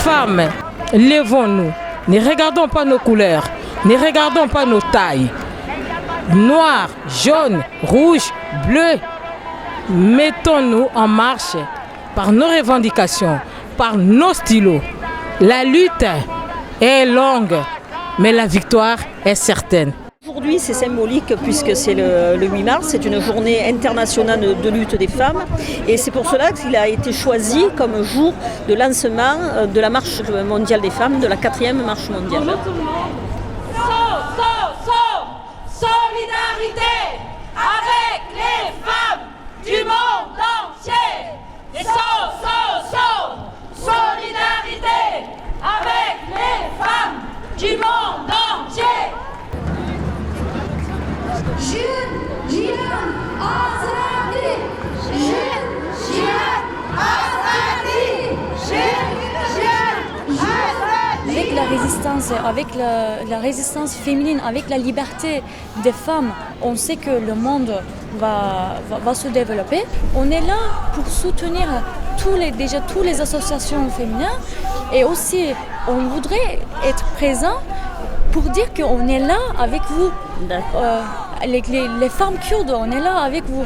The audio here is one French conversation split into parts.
Femmes, levons-nous, ne regardons pas nos couleurs, ne regardons pas nos tailles. Noir, jaune, rouge, bleu, mettons-nous en marche par nos revendications, par nos stylos. La lutte est longue, mais la victoire est certaine. Aujourd'hui, c'est symbolique puisque c'est le 8 mars, c'est une journée internationale de lutte des femmes et c'est pour cela qu'il a été choisi comme jour de lancement de la marche mondiale des femmes, de la 4e marche mondiale. Solidarité avec les femmes du monde entier. Solidarité avec les femmes du monde entier. Avec la résistance, avec la résistance féminine, avec la liberté des femmes, on sait que le monde va se développer. On est là pour soutenir toutes les associations féminines et aussi on voudrait être présent pour dire qu'on est là avec vous. Les femmes kurdes, on est là avec vous.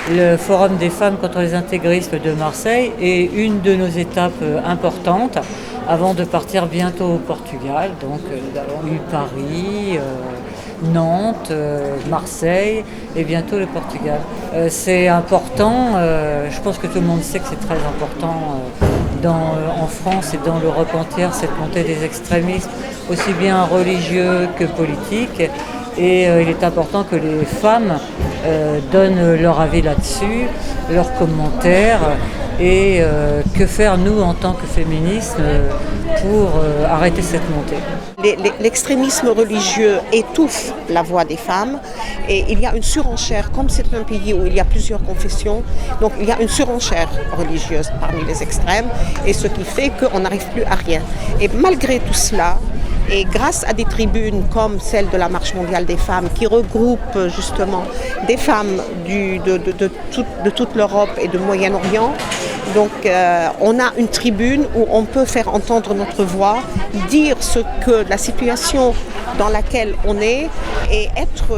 Le Forum des femmes contre les intégristes de Marseille est une de nos étapes importantes avant de partir bientôt au Portugal. Donc nous avons eu Paris, Nantes, Marseille et bientôt le Portugal. C'est important, je pense que tout le monde sait que c'est très important en France et dans l'Europe entière, cette montée des extrémistes, aussi bien religieux que politiques. Et il est important que les femmes donnent leur avis là-dessus, leurs commentaires et que faire nous en tant que féministes pour arrêter cette montée. L'extrémisme religieux étouffe la voix des femmes et il y a une surenchère, comme c'est un pays où il y a plusieurs confessions, donc il y a une surenchère religieuse parmi les extrêmes et ce qui fait qu'on n'arrive plus à rien. Et malgré tout cela, et grâce à des tribunes comme celle de la Marche mondiale des femmes qui regroupe justement des femmes de toute l'Europe et du Moyen-Orient, donc on a une tribune où on peut faire entendre notre voix, dire ce que la situation dans laquelle on est et être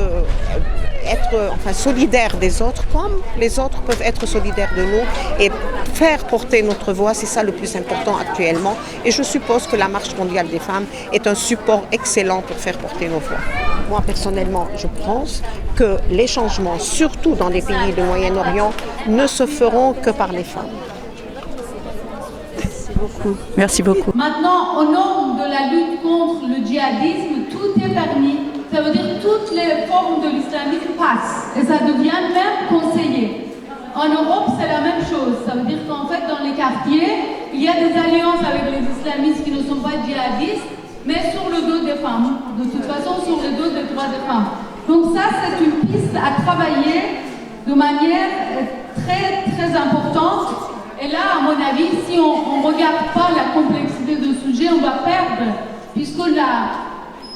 solidaire des autres comme les autres peuvent être solidaires de nous et faire porter notre voix, c'est ça le plus important actuellement. Et je suppose que la Marche mondiale des femmes est un support excellent pour faire porter nos voix. Moi personnellement, je pense que les changements, surtout dans les pays du Moyen-Orient, ne se feront que par les femmes. Merci beaucoup. Maintenant, au nom de la lutte contre le djihadisme, tout est permis. Ça veut dire que toutes les formes de l'islamisme passent et ça devient même conseillé. En Europe, c'est la même chose. Ça veut dire qu'en fait, dans les quartiers, il y a des alliances avec les islamistes qui ne sont pas djihadistes, mais sur le dos des femmes. De toute façon, sur le dos des droits des femmes. Donc ça, c'est une piste à travailler de manière très, très importante. Et là, à mon avis, si on ne regarde pas la complexité du sujet, on va perdre, puisque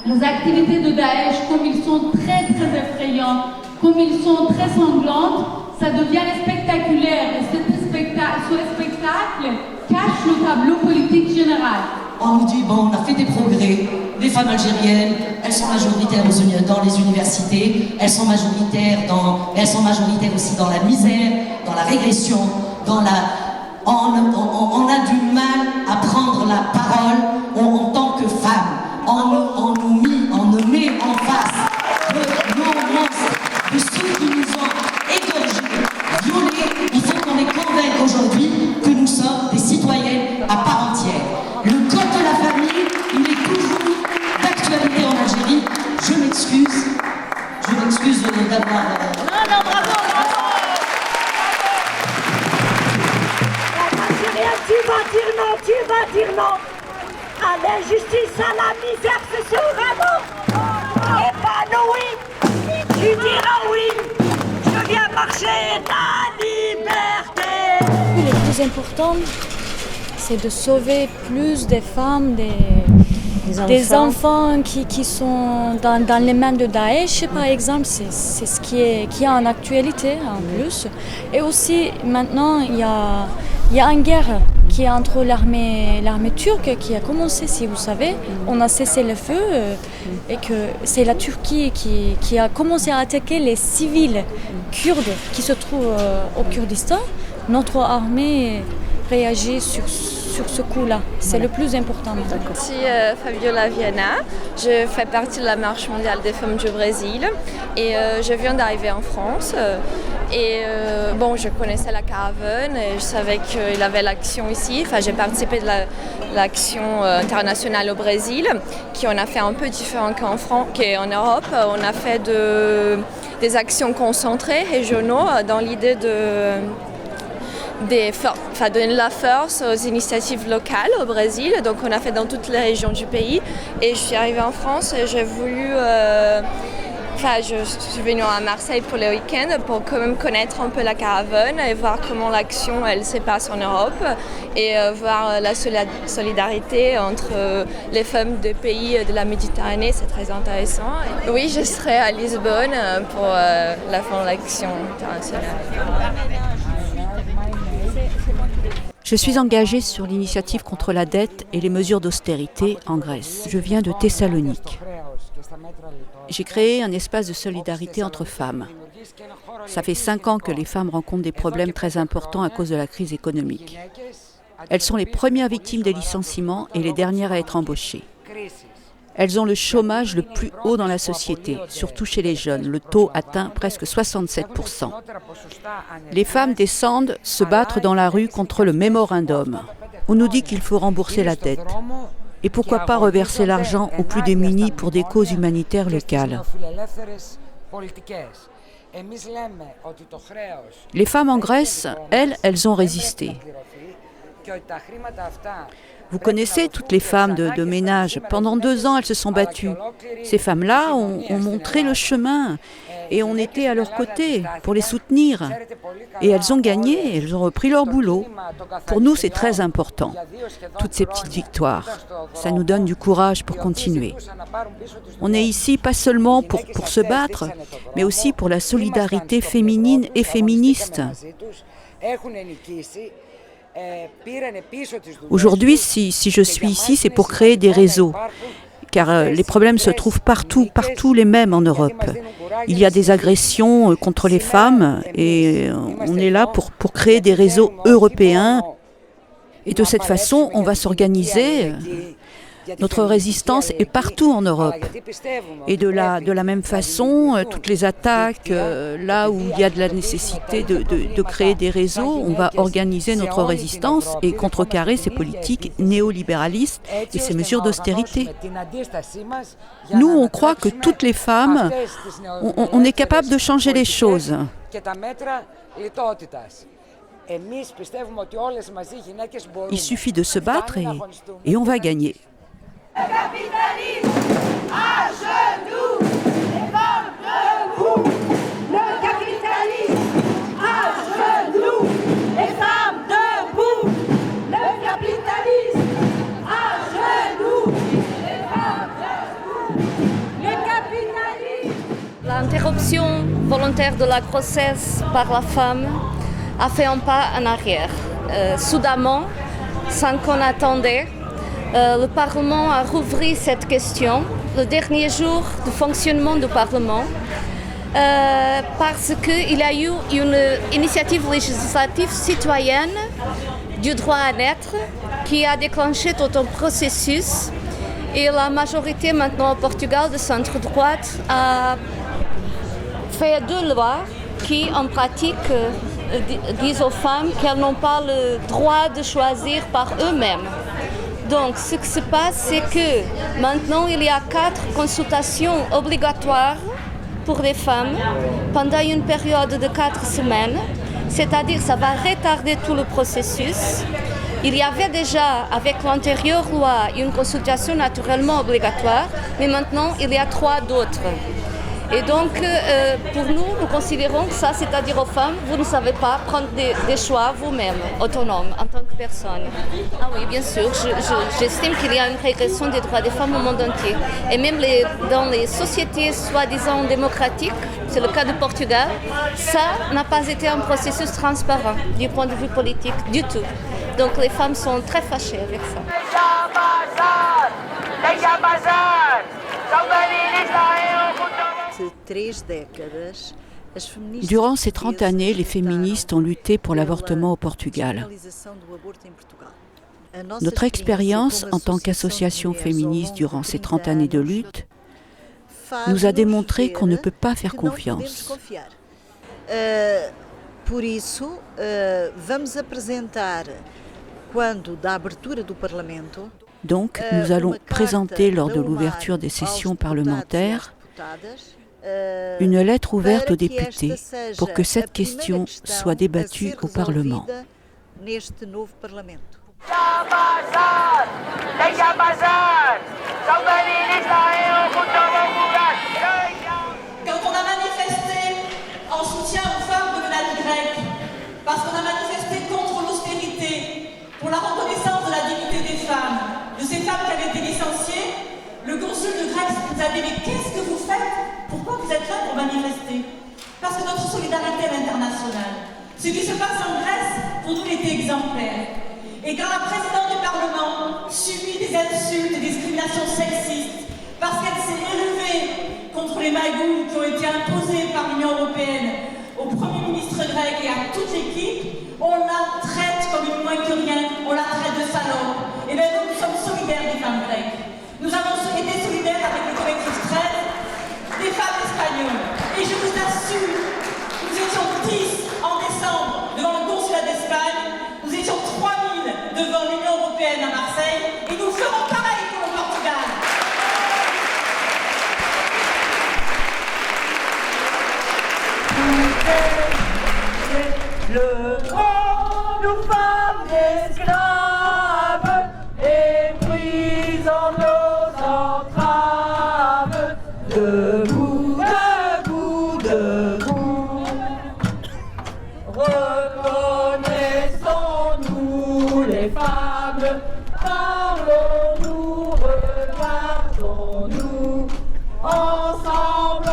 les activités de Daesh, comme ils sont très très effrayants, comme ils sont très sanglantes, ça devient spectaculaire. Et ce spectacle cache le tableau politique général. On nous dit, bon, on a fait des progrès. Les femmes algériennes, elles sont majoritaires dans les universités, elles sont majoritaires aussi dans la misère, dans la régression, on a du mal à prendre la parole en tant que femme. On nous met en face de nos monstres, de ceux qui nous ont égorgés, violés. Il faut qu'on les convainque aujourd'hui que nous sommes des citoyennes à part entière. Le code de la famille, il est toujours d'actualité en Algérie. Je m'excuse d'avoir... Non, bravo. Tu vas dire non à l'injustice, à la misère, c'est ce vraiment épanoui. Tu diras oui, je viens marcher la liberté. Le plus important, c'est de sauver plus des femmes, des enfants qui sont dans les mains de Daesh, par exemple. C'est ce qui est en actualité en plus. Et aussi, maintenant, il y a une guerre qui est entre l'armée turque qui a commencé, si vous savez. On a cessé le feu et que c'est la Turquie qui a commencé à attaquer les civils kurdes qui se trouvent au Kurdistan. Notre armée réagit sur ce coup-là. C'est le plus important. Je suis Fabiola Viana, je fais partie de la Marche mondiale des femmes du Brésil et je viens d'arriver en France. Je connaissais la caravane et je savais qu'il avait l'action ici. Enfin, j'ai participé de l'action internationale au Brésil, qui on a fait un peu différent qu'en Europe. On a fait des actions concentrées, régionaux, dans l'idée de donner la force aux initiatives locales au Brésil. Donc on a fait dans toutes les régions du pays. Et je suis arrivée en France et j'ai voulu... je suis venue à Marseille pour le week-end pour quand même connaître un peu la caravane et voir comment l'action elle se passe en Europe et voir la solidarité entre les femmes des pays de la Méditerranée, c'est très intéressant. Et oui, je serai à Lisbonne pour la fin de l'action internationale. Je suis engagée sur l'initiative contre la dette et les mesures d'austérité en Grèce. Je viens de Thessalonique. J'ai créé un espace de solidarité entre femmes. Ça fait 5 ans que les femmes rencontrent des problèmes très importants à cause de la crise économique. Elles sont les premières victimes des licenciements et les dernières à être embauchées. Elles ont le chômage le plus haut dans la société, surtout chez les jeunes. Le taux atteint presque 67%. Les femmes descendent se battre dans la rue contre le mémorandum. On nous dit qu'il faut rembourser la dette. Et pourquoi pas reverser l'argent aux plus démunis pour des causes humanitaires locales. Les femmes en Grèce, elles ont résisté. Vous connaissez toutes les femmes de ménage. Pendant 2 ans, elles se sont battues. Ces femmes-là ont montré le chemin et on était à leur côté pour les soutenir. Et elles ont gagné, elles ont repris leur boulot. Pour nous, c'est très important, toutes ces petites victoires. Ça nous donne du courage pour continuer. On est ici pas seulement pour se battre, mais aussi pour la solidarité féminine et féministe. Aujourd'hui, si je suis ici, c'est pour créer des réseaux, car les problèmes se trouvent partout les mêmes en Europe. Il y a des agressions contre les femmes et on est là pour créer des réseaux européens. Et de cette façon, on va s'organiser. Notre résistance est partout en Europe. Et de la même façon, toutes les attaques, là où il y a de la nécessité de créer des réseaux, on va organiser notre résistance et contrecarrer ces politiques néolibéralistes et ces mesures d'austérité. Nous, on croit que toutes les femmes, on est capable de changer les choses. Il suffit de se battre et on va gagner. Le capitalisme à genoux, les femmes debout. Le capitalisme à genoux, les femmes debout. Le capitalisme à genoux, les femmes debout. Le capitalisme. L'interruption volontaire de la grossesse par la femme a fait un pas en arrière. Soudainement, sans qu'on attendait, le Parlement a rouvert cette question le dernier jour de fonctionnement du Parlement parce qu'il y a eu une initiative législative citoyenne du droit à naître qui a déclenché tout un processus et la majorité maintenant au Portugal de centre-droite a fait 2 lois qui en pratique disent aux femmes qu'elles n'ont pas le droit de choisir par eux-mêmes. Donc, ce qui se passe, c'est que maintenant, il y a 4 consultations obligatoires pour les femmes pendant une période de 4 semaines. C'est-à-dire que ça va retarder tout le processus. Il y avait déjà, avec l'antérieure loi, une consultation naturellement obligatoire, mais maintenant, il y a 3 d'autres. Et donc, pour nous, nous considérons que ça, c'est-à-dire aux femmes, vous ne savez pas prendre des choix vous-même, autonomes, en tant que personne. Ah oui, bien sûr, j'estime qu'il y a une régression des droits des femmes au monde entier. Et même dans les sociétés soi-disant démocratiques, c'est le cas du Portugal, ça n'a pas été un processus transparent du point de vue politique du tout. Donc les femmes sont très fâchées avec ça. Durant ces 30 années, les féministes ont lutté pour l'avortement au Portugal. Notre expérience en tant qu'association féministe durant ces 30 années de lutte nous a démontré qu'on ne peut pas faire confiance. Por isso, vamos apresentar, quando da abertura do Parlamento, donc, nous allons présenter lors de l'ouverture des sessions parlementaires une lettre ouverte aux députés pour que cette question soit débattue au Parlement. Quand on a manifesté en soutien aux femmes de la grecque, parce qu'on a manifesté contre l'austérité, pour la reconnaissance de la dignité des femmes, de ces femmes qui avaient été licenciées, le consul de Grèce nous a dit « Mais qu'est-ce que vous faites? Pourquoi vous êtes là pour manifester ?» Parce que notre solidarité est internationale. Ce qui se passe en Grèce, pour nous, était exemplaire. Et quand la présidente du Parlement subit des insultes et des discriminations sexistes, parce qu'elle s'est élevée contre les magouilles qui ont été imposées par l'Union européenne au Premier ministre grec et à toute l'équipe, on la traite comme une moins que rien, on la traite de salope. Et bien nous sommes solidaires des femmes grecques. Nous avons été solidaires avec les collectifs 13 des femmes espagnoles. Et je vous assure, nous étions 10 en décembre devant le consulat d'Espagne, nous étions 3000 devant l'Union européenne à Marseille, et nous ferons pareil pour le Portugal. Le grand nous femmes esclaves et brisant nos entraves, debout, debout, debout. Reconnaissons-nous les femmes, parlons-nous, regardons-nous. Ensemble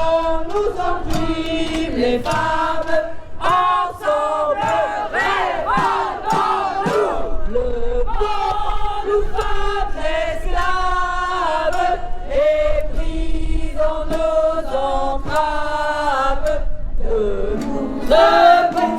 nous encrivent les femmes. Ensemble, révoltons-nous. Le vent nous fait esclaves et brisons nos entraves. Debout, debout.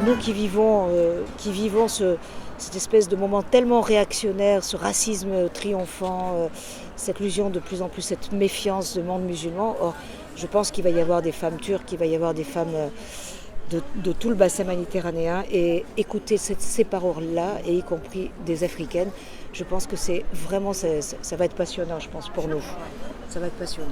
Nous qui vivons cette espèce de moment tellement réactionnaire, ce racisme triomphant, cette illusion de plus en plus, cette méfiance du monde musulman. Or, je pense qu'il va y avoir des femmes turques, qu'il va y avoir des femmes de tout le bassin méditerranéen, et écouter ces paroles-là, et y compris des africaines, je pense que c'est vraiment, ça va être passionnant, je pense, pour nous. Ça va être passionnant.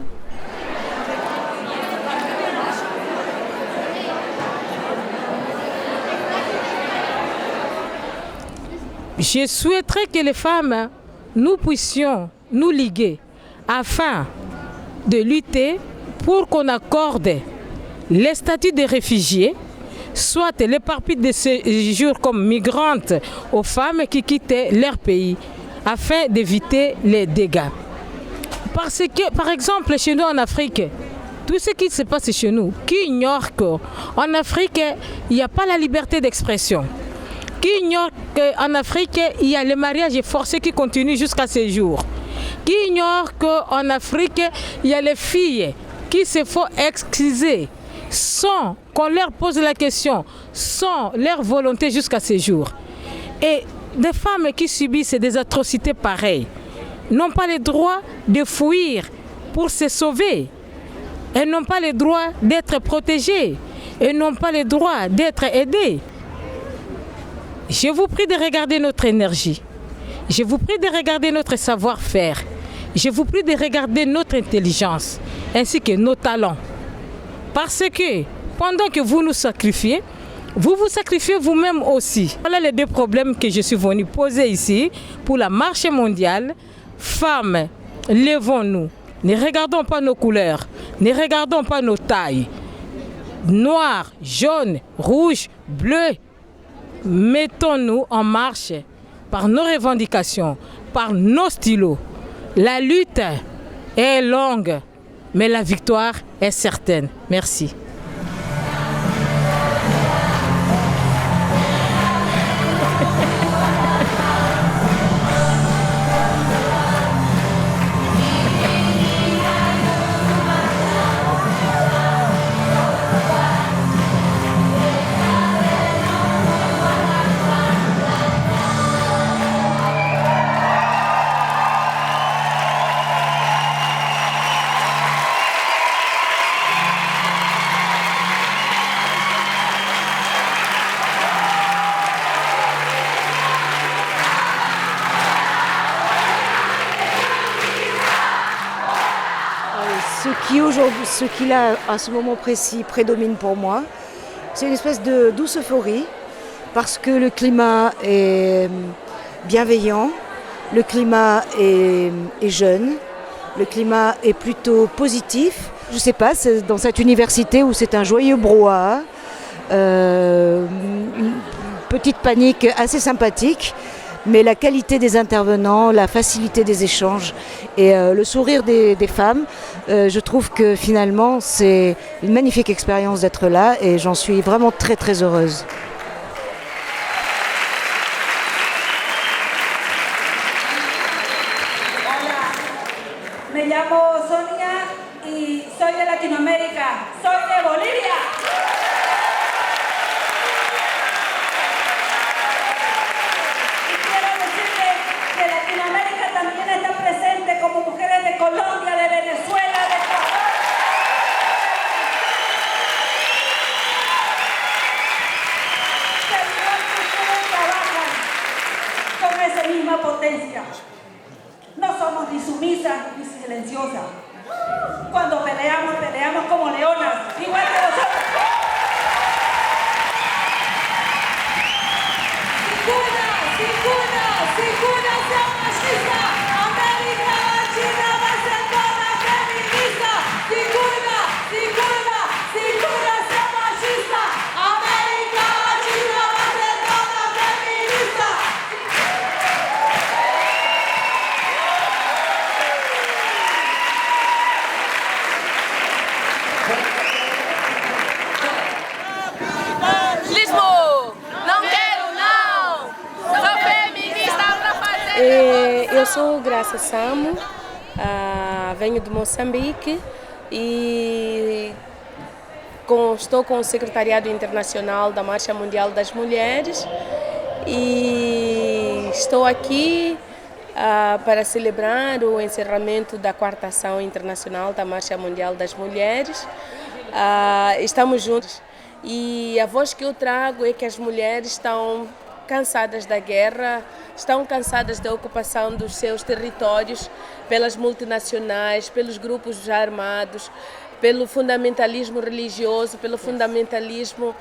Je souhaiterais que les femmes, nous puissions nous liguer afin de lutter pour qu'on accorde les statuts de réfugiés, soit les parties de séjour comme migrantes aux femmes qui quittent leur pays, afin d'éviter les dégâts. Parce que, par exemple, chez nous en Afrique, tout ce qui se passe chez nous, qui ignore qu'en Afrique, il n'y a pas la liberté d'expression? Qui ignore qu'en Afrique, il y a le mariage forcé qui continue jusqu'à ce jour? Qui ignore qu'en Afrique, il y a les filles qui se font excuser sans qu'on leur pose la question, sans leur volonté jusqu'à ce jour? Et des femmes qui subissent des atrocités pareilles n'ont pas le droit de fuir pour se sauver. Elles n'ont pas le droit d'être protégées. Elles n'ont pas le droit d'être aidées. Je vous prie de regarder notre énergie. Je vous prie de regarder notre savoir-faire. je vous prie de regarder notre intelligence ainsi que nos talents. Parce que pendant que vous nous sacrifiez, vous vous sacrifiez vous-même aussi. Voilà les deux problèmes que je suis venu poser ici pour la marche mondiale. Femmes, levons-nous. Ne regardons pas nos couleurs, ne regardons pas nos tailles. Noir, jaune, rouge, bleu. Mettons-nous en marche par nos revendications, par nos stylos. La lutte est longue, mais la victoire est certaine. Merci. Ce qui là, à ce moment précis, prédomine pour moi, c'est une espèce de douce euphorie, parce que le climat est bienveillant, le climat est jeune, le climat est plutôt positif. Je ne sais pas, c'est dans cette université où c'est un joyeux brouhaha, une petite panique assez sympathique, mais la qualité des intervenants, la facilité des échanges et le sourire des femmes, je trouve que finalement c'est une magnifique expérience d'être là et j'en suis vraiment très très heureuse. Me llamo Sonia y soy de Latinoamérica, soy de Bolivia. Y quiero decirle que Latinoamérica también está presente como mujeres de Colombia, de Venezuela, de Ecuador. Que igual que ustedes trabajan con esa misma potencia. No somos ni sumisas ni silenciosas. Cuando peleamos, peleamos como leonas, igual que nosotros. Sicuna, sea machista. América Latina va a ser toda feminista. Sicuna, sea machista. América Latina va a ser toda feminista. Eu sou Graça Samo, venho de Moçambique e estou com o Secretariado Internacional da Marcha Mundial das Mulheres e estou aqui para celebrar o encerramento da 4ª Ação Internacional da Marcha Mundial das Mulheres. Estamos juntos e a voz que eu trago é que as mulheres estão cansadas da guerra, estão cansadas da ocupação dos seus territórios pelas multinacionais, pelos grupos armados, pelo fundamentalismo religioso, pelo fundamentalismo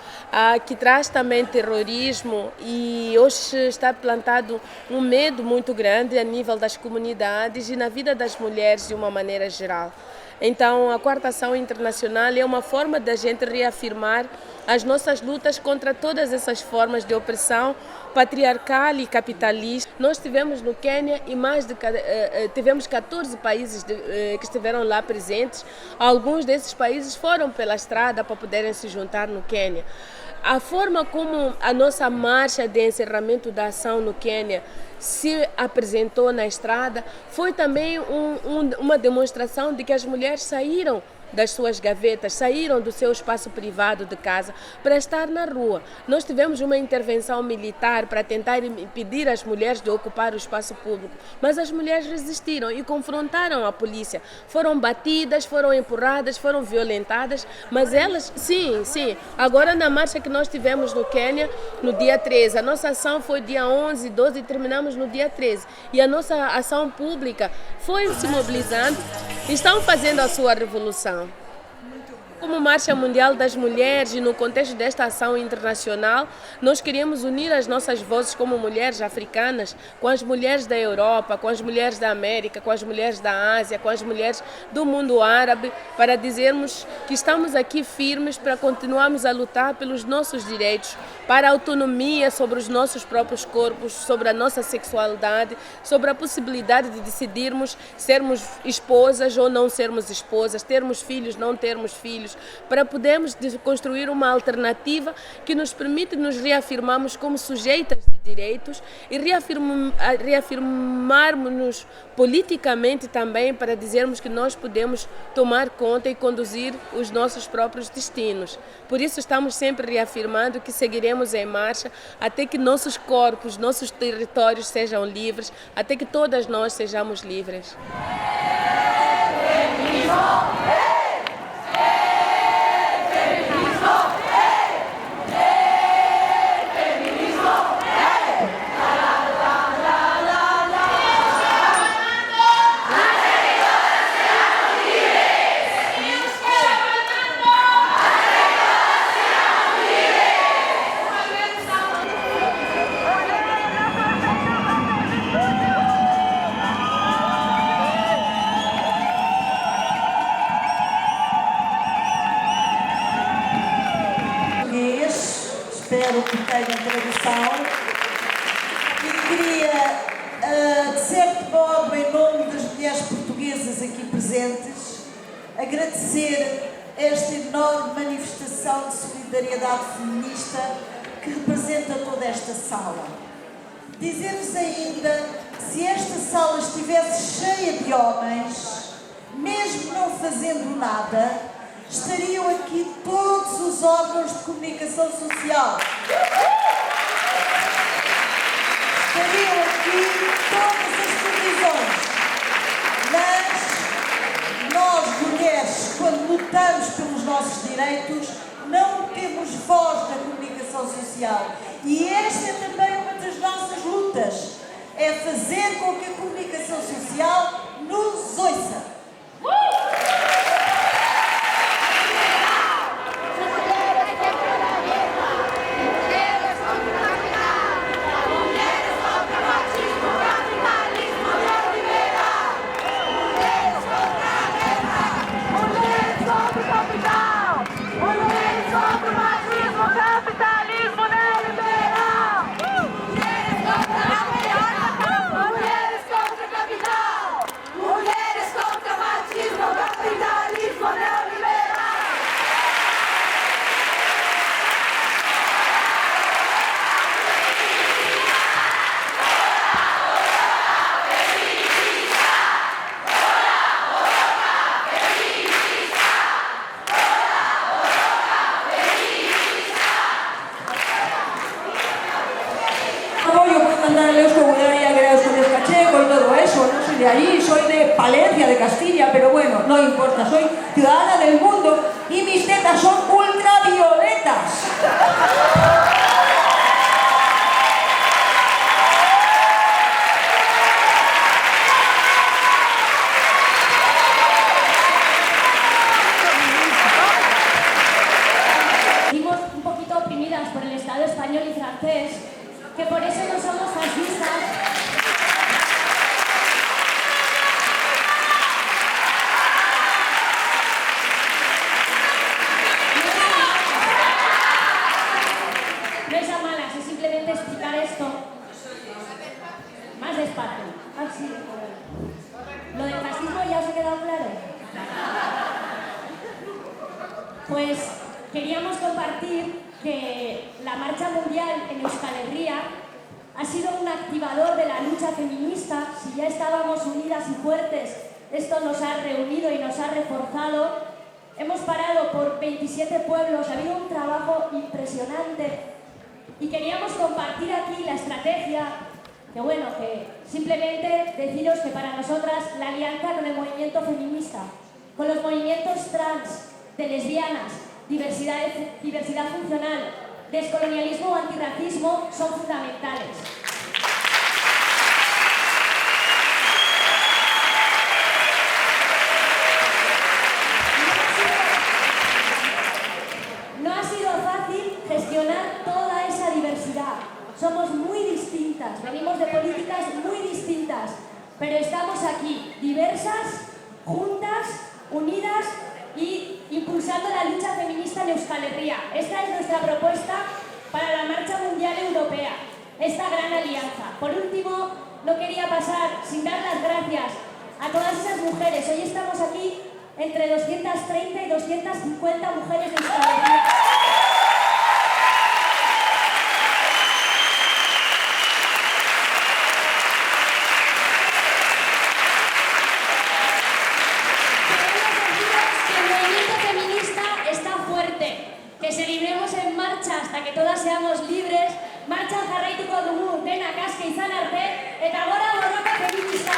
que traz também terrorismo, e hoje está plantado um medo muito grande a nível das comunidades e na vida das mulheres de uma maneira geral. Então, a 4ª Ação Internacional é uma forma da gente reafirmar as nossas lutas contra todas essas formas de opressão patriarcal e capitalista. Nós estivemos no Quênia e tivemos 14 países que estiveram lá presentes. Alguns desses países foram pela estrada para poderem se juntar no Quênia. A forma como a nossa marcha de encerramento da ação no Quênia se apresentou na estrada foi também uma demonstração de que as mulheres saíram das suas gavetas, saíram do seu espaço privado de casa para estar na rua. Nós tivemos uma intervenção militar para tentar impedir as mulheres de ocupar o espaço público, mas as mulheres resistiram e confrontaram a polícia. Foram batidas, foram empurradas, foram violentadas, mas elas, sim. Agora na marcha que nós tivemos no Quênia, no dia 13, a nossa ação foi dia 11, 12 e terminamos no dia 13. E a nossa ação pública foi se mobilizando e estão fazendo a sua revolução. Como Marcha Mundial das Mulheres e no contexto desta ação internacional, nós queríamos unir as nossas vozes como mulheres africanas com as mulheres da Europa, com as mulheres da América, com as mulheres da Ásia, com as mulheres do mundo árabe, para dizermos que estamos aqui firmes para continuarmos a lutar pelos nossos direitos, para a autonomia sobre os nossos próprios corpos, sobre a nossa sexualidade, sobre a possibilidade de decidirmos sermos esposas ou não sermos esposas, termos filhos, não termos filhos, para podermos construir uma alternativa que nos permite nos reafirmarmos como sujeitas de direitos e reafirmarmos-nos politicamente também para dizermos que nós podemos tomar conta e conduzir os nossos próprios destinos. Por isso estamos sempre reafirmando que seguiremos em marcha até que nossos corpos, nossos territórios sejam livres, até que todas nós sejamos livres. Espero que tenha tradução e queria, de certo modo, em nome das mulheres portuguesas aqui presentes, agradecer esta enorme manifestação de solidariedade feminista que representa toda esta sala. Dizer-vos ainda que se esta sala estivesse cheia de homens, mesmo não fazendo nada, estariam aqui todos os órgãos de comunicação social. Estariam aqui todas as televisões. Mas nós, mulheres, quando lutamos pelos nossos direitos, não temos voz na comunicação social. E esta é também uma das nossas lutas. É fazer com que a comunicação social nos ouça. De allí, soy de Palencia, de Castilla, pero bueno, no importa, soy ciudadana del mundo y mis tetas son ultravioletas. Vivimos un poquito oprimidas por el Estado español y francés, que por eso no somos fascistas. Explicar esto más despacio. Así. ¿Lo del fascismo ya os ha quedado claro? Pues queríamos compartir que la Marcha Mundial en Euskal Herria ha sido un activador de la lucha feminista. Si ya estábamos unidas y fuertes, esto nos ha reunido y nos ha reforzado. hemos parado por 27 pueblos, ha habido un trabajo impresionante y queríamos compartir aquí la estrategia, que bueno, que simplemente deciros que para nosotras la alianza con el movimiento feminista, con los movimientos trans, de lesbianas, diversidad funcional, descolonialismo o antirracismo son fundamentales. No ha sido fácil gestionar toda esa diversidad. Somos muy distintas, venimos de políticas muy distintas, pero estamos aquí, diversas, juntas, unidas y impulsando la lucha feminista en Euskal Herria. Esta es nuestra propuesta para la Marcha Mundial Europea, esta gran alianza. Por último, no quería pasar sin dar las gracias a todas esas mujeres. Hoy estamos aquí entre 230 y 250 mujeres de Euskal Herria. Que celebremos en marcha hasta que todas seamos libres. Marcha jarraituko dugu denak aske izan arte eta gora borroka feminista.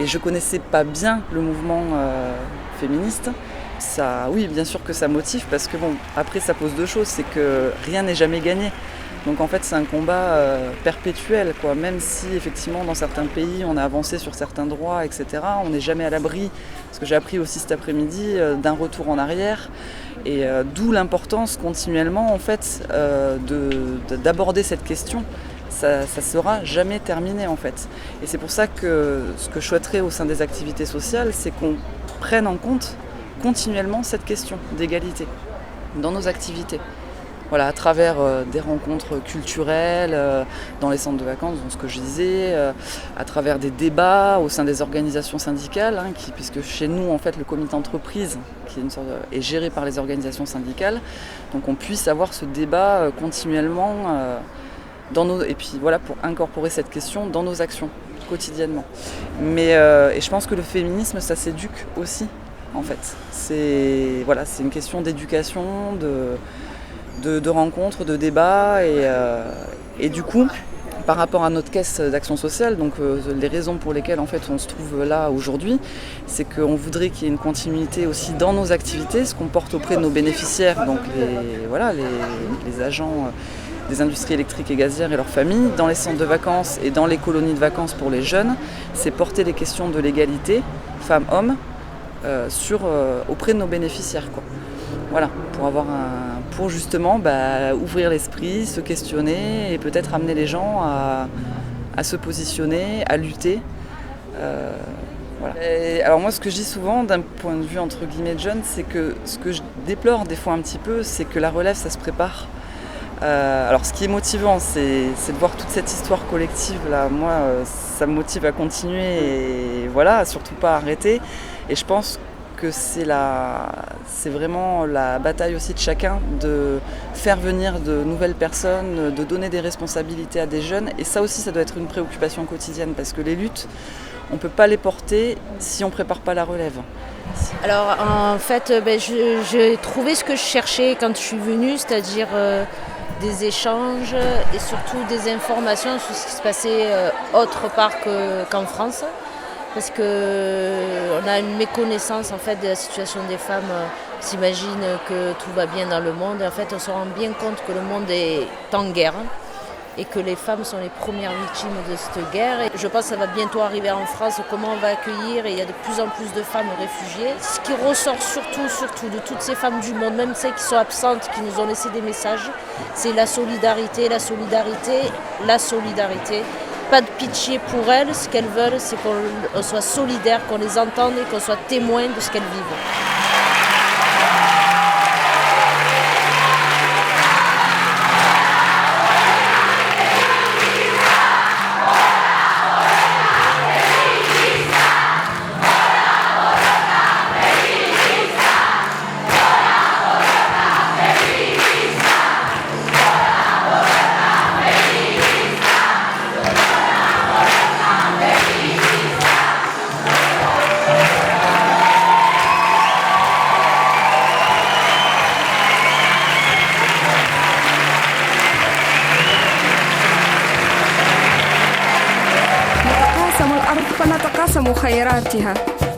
Et je ne connaissais pas bien le mouvement féministe. Ça, oui, bien sûr que ça motive parce que bon, après ça pose deux choses, c'est que rien n'est jamais gagné. Donc en fait c'est un combat perpétuel, quoi. Même si effectivement dans certains pays on a avancé sur certains droits, etc., on n'est jamais à l'abri, parce que j'ai appris aussi cet après-midi, d'un retour en arrière. Et d'où l'importance continuellement en fait d'aborder cette question. Ça ne sera jamais terminé en fait. Et c'est pour ça que ce que je souhaiterais au sein des activités sociales, c'est qu'on prenne en compte continuellement cette question d'égalité dans nos activités. Voilà, à travers des rencontres culturelles, dans les centres de vacances, dans ce que je disais, à travers des débats au sein des organisations syndicales, puisque chez nous, en fait, le comité d'entreprise qui est géré par les organisations syndicales, donc on puisse avoir ce débat continuellement et puis voilà, pour incorporer cette question dans nos actions quotidiennement. Mais et je pense que le féminisme, ça s'éduque aussi, en fait. C'est une question d'éducation, de rencontres, de débats et du coup, par rapport à notre caisse d'action sociale, donc les raisons pour lesquelles en fait on se trouve là aujourd'hui, c'est qu'on voudrait qu'il y ait une continuité aussi dans nos activités, ce qu'on porte auprès de nos bénéficiaires, donc les agents des industries électriques et gazières et leurs familles, dans les centres de vacances et dans les colonies de vacances pour les jeunes, c'est porter les questions de l'égalité femmes-hommes auprès de nos bénéficiaires, quoi. Voilà, pour justement ouvrir l'esprit, se questionner et peut-être amener les gens à se positionner, à lutter. Voilà. Alors moi, ce que je dis souvent, d'un point de vue entre guillemets de jeune, c'est que ce que je déplore des fois un petit peu, c'est que la relève, ça se prépare. Alors ce qui est motivant, c'est de voir toute cette histoire collective là. Moi, ça me motive à continuer et voilà, à surtout pas arrêter. Et je pense que c'est vraiment la bataille aussi de chacun de faire venir de nouvelles personnes, de donner des responsabilités à des jeunes. Et ça aussi, ça doit être une préoccupation quotidienne parce que les luttes, on ne peut pas les porter si on ne prépare pas la relève. Alors en fait, j'ai trouvé ce que je cherchais quand je suis venue, c'est-à-dire des échanges et surtout des informations sur ce qui se passait autre part qu'en France. Parce qu'on a une méconnaissance en fait, de la situation des femmes. On s'imagine que tout va bien dans le monde et en fait on se rend bien compte que le monde est en guerre et que les femmes sont les premières victimes de cette guerre. Et je pense que ça va bientôt arriver en France, comment on va accueillir, et il y a de plus en plus de femmes réfugiées. Ce qui ressort surtout de toutes ces femmes du monde, même celles qui sont absentes, qui nous ont laissé des messages, c'est la solidarité, la solidarité, la solidarité. Pas de pitié pour elles, ce qu'elles veulent, c'est qu'on soit solidaires, qu'on les entende et qu'on soit témoins de ce qu'elles vivent.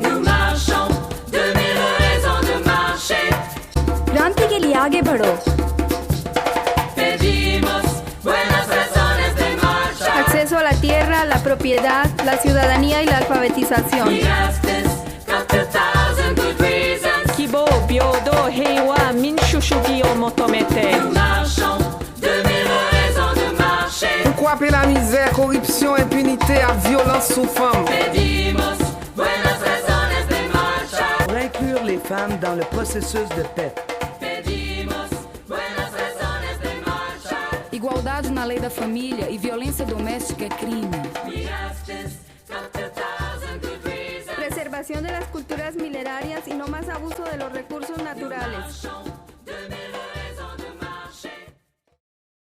Nous marchons de mille raisons de marcher. क्रांति के लिए आगे बढ़ो. Pedimos buenas razones de marchar. Acceso a la tierra, la propiedad, la ciudadanía y la alfabetización. 기보, 묘도, 해와 민주주의를 모토메테. Nous marchons de mille raisons de marcher. Pourquoi appeler la misère, corruption, impunité à violence aux femmes? Pour inclure les femmes dans le processus de paix. Igualdade na lei da família e violência doméstica é crime. Preservación de las culturas milenarias y no más abuso de los recursos naturales.